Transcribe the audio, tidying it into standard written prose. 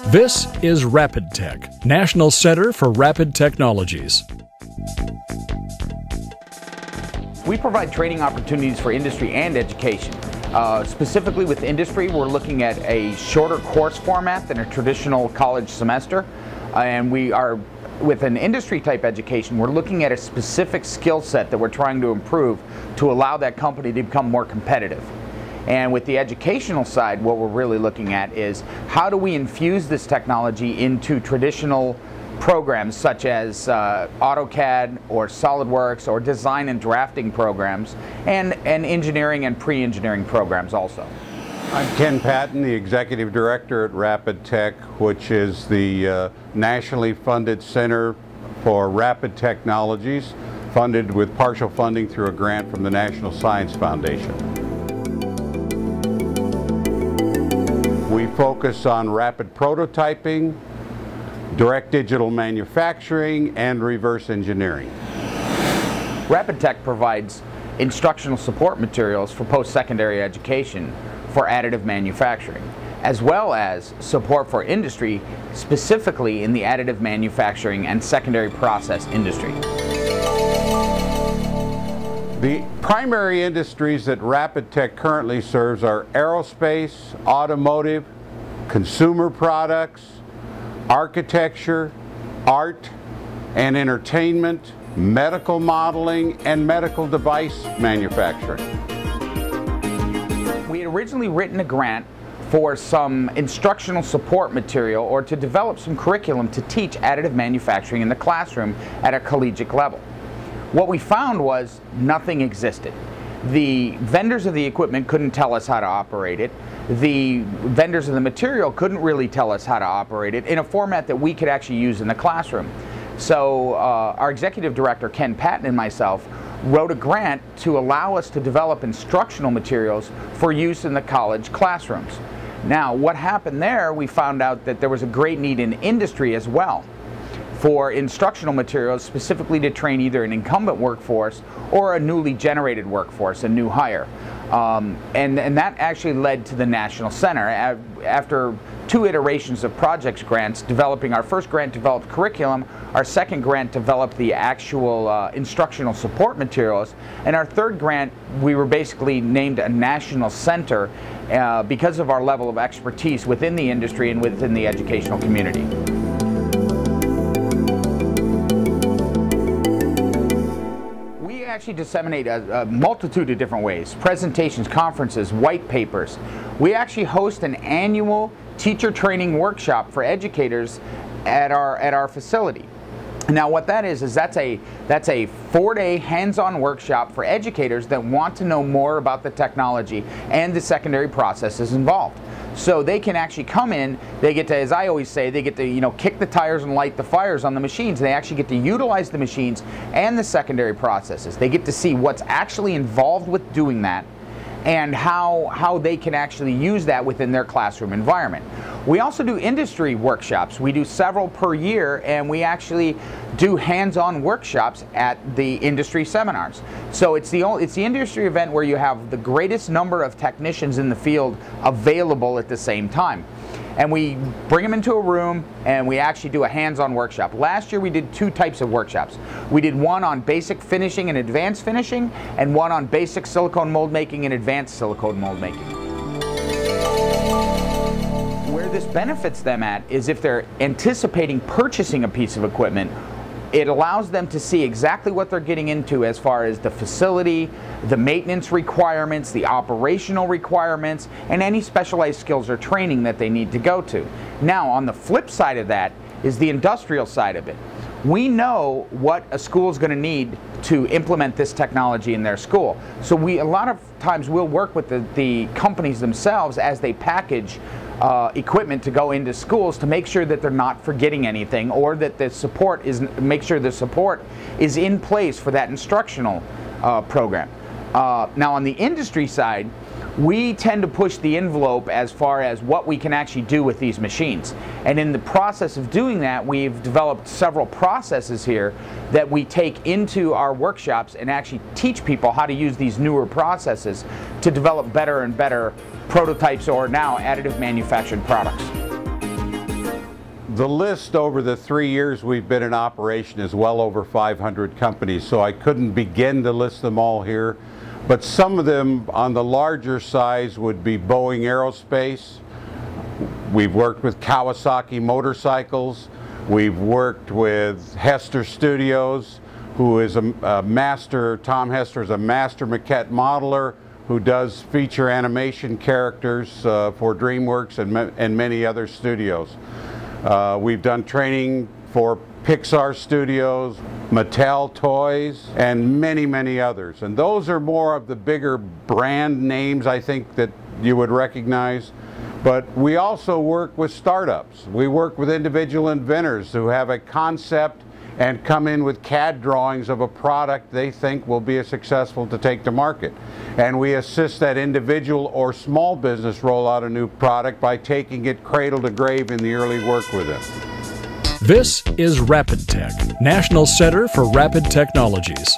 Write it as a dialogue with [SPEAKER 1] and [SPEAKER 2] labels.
[SPEAKER 1] This is RapidTech, National Center for Rapid Technologies.
[SPEAKER 2] We provide training opportunities for industry and education. Specifically with industry, we're looking at a shorter course format than a traditional college semester. And we are, with an industry type education, we're looking at a specific skill set that we're trying to improve to allow that company to become more competitive. And with the educational side, what we're really looking at is how do we infuse this technology into traditional programs such as AutoCAD or SolidWorks or design and drafting programs and engineering and pre-engineering programs also.
[SPEAKER 3] I'm Ken Patton, the Executive Director at RapidTech, which is the nationally funded center for rapid technologies, funded with partial funding through a grant from the National Science Foundation. We focus on rapid prototyping, direct digital manufacturing, and reverse engineering.
[SPEAKER 2] RapidTech provides instructional support materials for post-secondary education for additive manufacturing, as well as support for industry, specifically in the additive manufacturing and secondary process industry.
[SPEAKER 3] The primary industries that RapidTech currently serves are aerospace, automotive, consumer products, architecture, art and entertainment, medical modeling, and medical device manufacturing.
[SPEAKER 2] We had originally written a grant for some instructional support material or to develop some curriculum to teach additive manufacturing in the classroom at a collegiate level. What we found was nothing existed. The vendors of the equipment couldn't tell us how to operate it. The vendors of the material couldn't really tell us how to operate it in a format that we could actually use in the classroom. So our executive director, Ken Patton, and myself wrote a grant to allow us to develop instructional materials for use in the college classrooms. Now, what happened there, we found out that there was a great need in industry as well for instructional materials, specifically to train either an incumbent workforce or a newly generated workforce, a new hire. And that actually led to the National Center. After 2 iterations of projects grants, developing our first grant developed curriculum, our second grant developed the actual instructional support materials, and our third grant we were basically named a national center because of our level of expertise within the industry and within the educational community. Actually disseminate a multitude of different ways: presentations, conferences, white papers. We actually host an annual teacher training workshop for educators at our facility. Now what that is that's a 4-day hands-on workshop for educators that want to know more about the technology and the secondary processes involved. So they can actually come in, they get to, as I always say, they get to kick the tires and light the fires on the machines. They actually get to utilize the machines and the secondary processes. They get to see what's actually involved with doing that and how they can actually use that within their classroom environment. We also do industry workshops. We do several per year, and we actually do hands-on workshops at the industry seminars. So it's the industry event where you have the greatest number of technicians in the field available at the same time. And we bring them into a room and we actually do a hands-on workshop. Last year we did 2 types of workshops. We did one on basic finishing and advanced finishing, and one on basic silicone mold making and advanced silicone mold making. Where this benefits them at is if they're anticipating purchasing a piece of equipment, it allows them to see exactly what they're getting into as far as the facility, the maintenance requirements, the operational requirements, and any specialized skills or training that they need to go to. Now, on the flip side of that is the industrial side of it. We know what a school is going to need to implement this technology in their school. So a lot of times we'll work with the companies themselves as they package equipment to go into schools to make sure that they're not forgetting anything, or that make sure the support is in place for that instructional program. Now on the industry side, we tend to push the envelope as far as what we can actually do with these machines. And in the process of doing that, we've developed several processes here that we take into our workshops and actually teach people how to use these newer processes to develop better and better prototypes or now additive manufactured products.
[SPEAKER 3] The list over the 3 years we've been in operation is well over 500 companies, so I couldn't begin to list them all here. But some of them on the larger size would be Boeing Aerospace. We've worked with Kawasaki Motorcycles. We've worked with Hester Studios, who is a master, Tom Hester is a master maquette modeler who does feature animation characters for DreamWorks and many other studios. We've done training for Pixar Studios, Mattel Toys, and many, many others. And those are more of the bigger brand names, I think, that you would recognize. But we also work with startups. We work with individual inventors who have a concept and come in with CAD drawings of a product they think will be successful to take to market. And we assist that individual or small business roll out a new product by taking it cradle to grave in the early work with them.
[SPEAKER 1] This is RapidTech, National Center for Rapid Technologies.